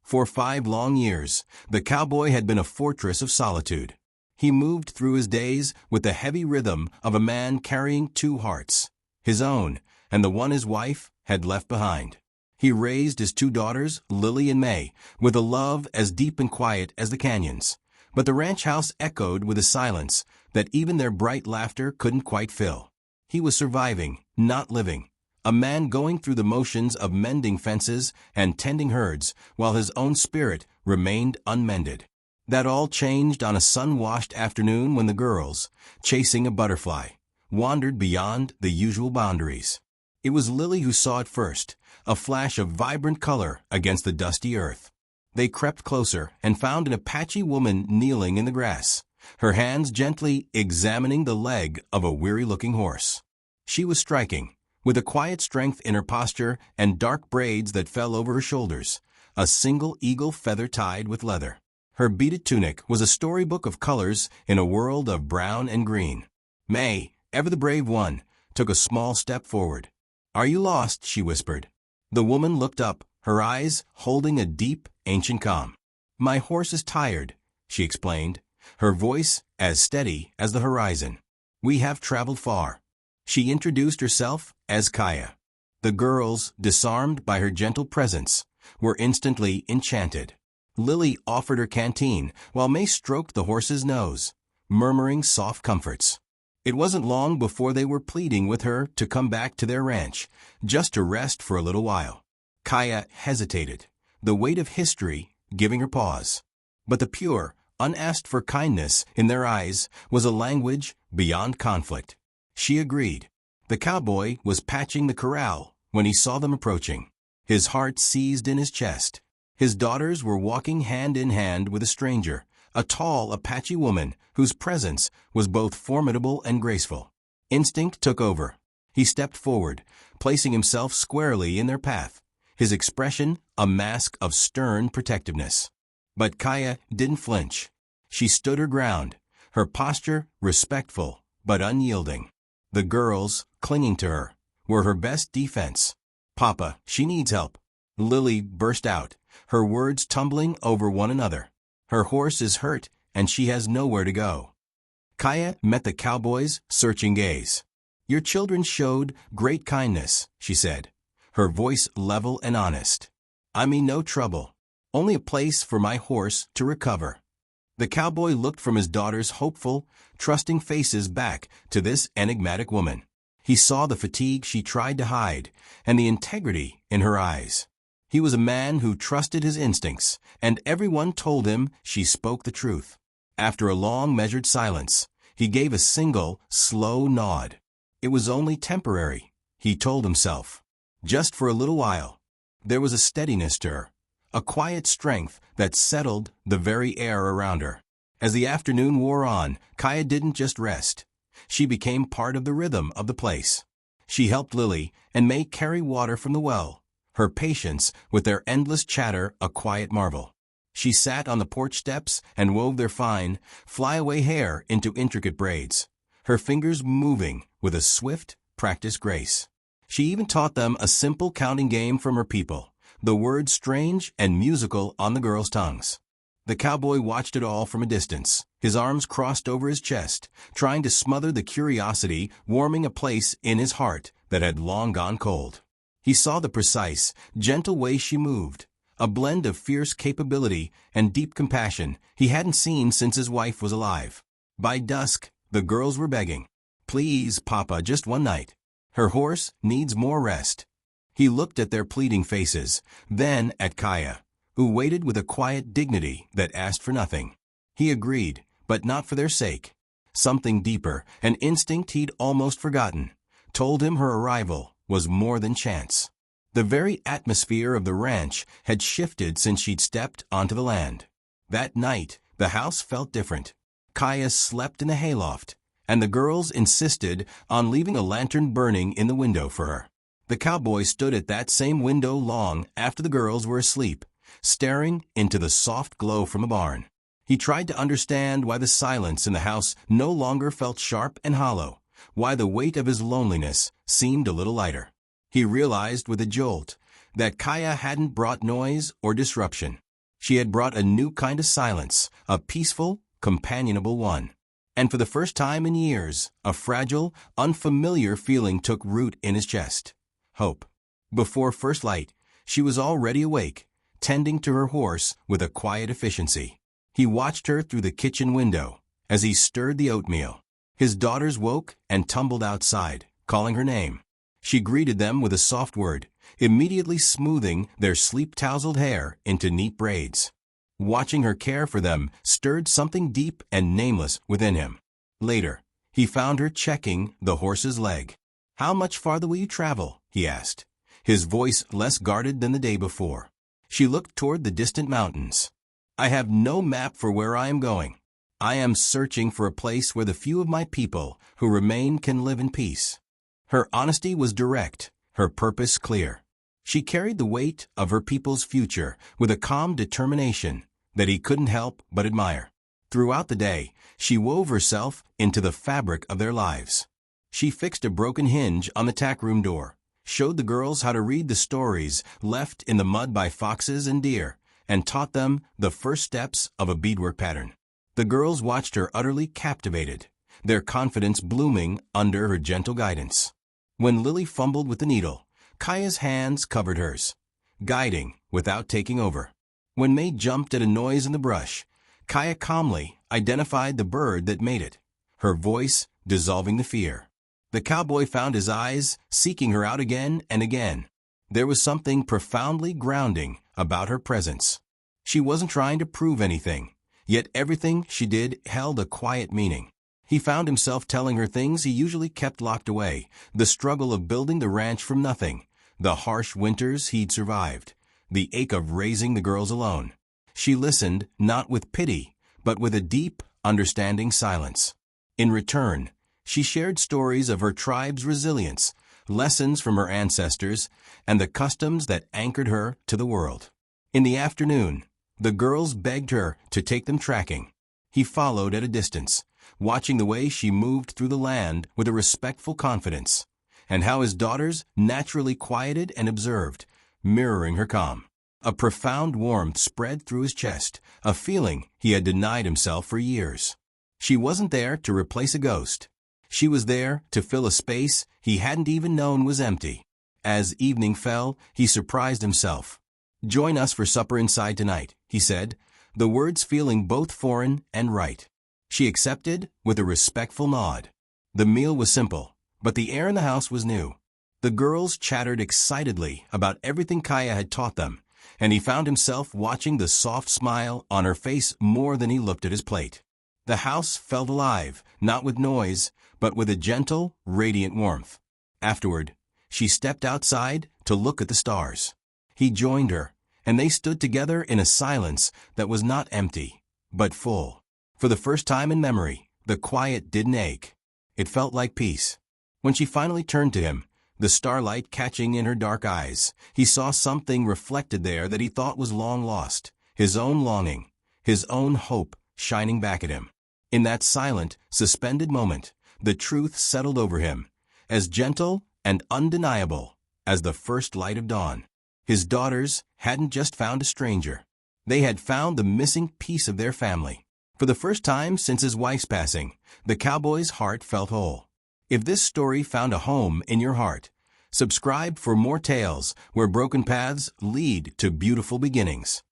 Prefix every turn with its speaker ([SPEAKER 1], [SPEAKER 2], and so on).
[SPEAKER 1] For 5 long years, the cowboy had been a fortress of solitude. He moved through his days with the heavy rhythm of a man carrying 2 hearts, his own and the one his wife had left behind. He raised his 2 daughters, Lily and May, with a love as deep and quiet as the canyons. But the ranch house echoed with a silence that even their bright laughter couldn't quite fill. He was surviving, not living. A man going through the motions of mending fences and tending herds while his own spirit remained unmended. That all changed on a sun-washed afternoon when the girls, chasing a butterfly, wandered beyond the usual boundaries. It was Lily who saw it first, a flash of vibrant color against the dusty earth. They crept closer and found an Apache woman kneeling in the grass, her hands gently examining the leg of a weary-looking horse. She was striking, with a quiet strength in her posture and dark braids that fell over her shoulders, a single eagle feather tied with leather. Her beaded tunic was a storybook of colors in a world of brown and green. May, ever the brave one, took a small step forward. "Are you lost?" she whispered. The woman looked up, her eyes holding a deep, ancient calm. "My horse is tired," she explained, her voice as steady as the horizon. "We have traveled far." She introduced herself as Kaya. The girls, disarmed by her gentle presence, were instantly enchanted. Lily offered her canteen, while May stroked the horse's nose, murmuring soft comforts. It wasn't long before they were pleading with her to come back to their ranch, just to rest for a little while. Kaya hesitated, the weight of history giving her pause. But the pure, unasked-for kindness in their eyes was a language beyond conflict. She agreed. The cowboy was patching the corral when he saw them approaching. His heart seized in his chest. His daughters were walking hand in hand with a stranger, a tall Apache woman whose presence was both formidable and graceful. Instinct took over. He stepped forward, placing himself squarely in their path, his expression a mask of stern protectiveness. But Kaya didn't flinch. She stood her ground, her posture respectful but unyielding. The girls, clinging to her, were her best defense. "Papa, she needs help," Lily burst out, her words tumbling over one another. "Her horse is hurt, and she has nowhere to go." Kaya met the cowboy's searching gaze. "Your children showed great kindness," she said, her voice level and honest. "I mean no trouble, only a place for my horse to recover." The cowboy looked from his daughter's hopeful, trusting faces back to this enigmatic woman. He saw the fatigue she tried to hide and the integrity in her eyes. He was a man who trusted his instincts, and everyone told him she spoke the truth. After a long, measured silence, he gave a single, slow nod. It was only temporary, he told himself. Just for a little while. There was a steadiness to her, a quiet strength that settled the very air around her. As the afternoon wore on, Kaya didn't just rest. She became part of the rhythm of the place. She helped Lily and May carry water from the well, her patience with their endless chatter a quiet marvel. She sat on the porch steps and wove their fine, flyaway hair into intricate braids, her fingers moving with a swift, practiced grace. She even taught them a simple counting game from her people, the words strange and musical on the girls' tongues. The cowboy watched it all from a distance, his arms crossed over his chest, trying to smother the curiosity warming a place in his heart that had long gone cold. He saw the precise, gentle way she moved, a blend of fierce capability and deep compassion he hadn't seen since his wife was alive. By dusk, the girls were begging, "Please, Papa, just one night. Her horse needs more rest." He looked at their pleading faces, then at Kaya, who waited with a quiet dignity that asked for nothing. He agreed, but not for their sake. Something deeper, an instinct he'd almost forgotten, told him her arrival was more than chance. The very atmosphere of the ranch had shifted since she'd stepped onto the land. That night, the house felt different. Kaya slept in the hayloft, and the girls insisted on leaving a lantern burning in the window for her. The cowboy stood at that same window long after the girls were asleep, staring into the soft glow from the barn. He tried to understand why the silence in the house no longer felt sharp and hollow, why the weight of his loneliness seemed a little lighter. He realized with a jolt that Kaya hadn't brought noise or disruption. She had brought a new kind of silence, a peaceful, companionable one. And for the first time in years, a fragile, unfamiliar feeling took root in his chest. Hope. Before first light, she was already awake, tending to her horse with a quiet efficiency. He watched her through the kitchen window as he stirred the oatmeal. His daughters woke and tumbled outside, calling her name. She greeted them with a soft word, immediately smoothing their sleep-tousled hair into neat braids. Watching her care for them stirred something deep and nameless within him. Later, he found her checking the horse's leg. "How much farther will you travel?" he asked, his voice less guarded than the day before. She looked toward the distant mountains. "I have no map for where I am going. I am searching for a place where the few of my people who remain can live in peace." Her honesty was direct, her purpose clear. She carried the weight of her people's future with a calm determination that he couldn't help but admire. Throughout the day, she wove herself into the fabric of their lives. She fixed a broken hinge on the tack room door, showed the girls how to read the stories left in the mud by foxes and deer, and taught them the first steps of a beadwork pattern. The girls watched her utterly captivated, their confidence blooming under her gentle guidance. When Lily fumbled with the needle, Kaya's hands covered hers, guiding without taking over. When May jumped at a noise in the brush, Kaya calmly identified the bird that made it, her voice dissolving the fear. The cowboy found his eyes seeking her out again and again. There was something profoundly grounding about her presence. She wasn't trying to prove anything, yet everything she did held a quiet meaning. He found himself telling her things he usually kept locked away, the struggle of building the ranch from nothing, the harsh winters he'd survived, the ache of raising the girls alone. She listened not with pity, but with a deep, understanding silence. In return, she shared stories of her tribe's resilience, lessons from her ancestors, and the customs that anchored her to the world. In the afternoon, the girls begged her to take them tracking. He followed at a distance, watching the way she moved through the land with a respectful confidence, and how his daughters naturally quieted and observed, mirroring her calm. A profound warmth spread through his chest, a feeling he had denied himself for years. She wasn't there to replace a ghost. She was there to fill a space he hadn't even known was empty. As evening fell, he surprised himself. "Join us for supper inside tonight," he said, the words feeling both foreign and right. She accepted with a respectful nod. The meal was simple, but the air in the house was new. The girls chattered excitedly about everything Kaya had taught them, and he found himself watching the soft smile on her face more than he looked at his plate. The house felt alive, not with noise, but with a gentle, radiant warmth. Afterward, she stepped outside to look at the stars. He joined her, and they stood together in a silence that was not empty, but full. For the first time in memory, the quiet didn't ache. It felt like peace. When she finally turned to him, the starlight catching in her dark eyes, he saw something reflected there that he thought was long lost, his own longing, his own hope shining back at him. In that silent, suspended moment, the truth settled over him, as gentle and undeniable as the first light of dawn. His daughters hadn't just found a stranger. They had found the missing piece of their family. For the first time since his wife's passing, the cowboy's heart felt whole. If this story found a home in your heart, subscribe for more tales where broken paths lead to beautiful beginnings.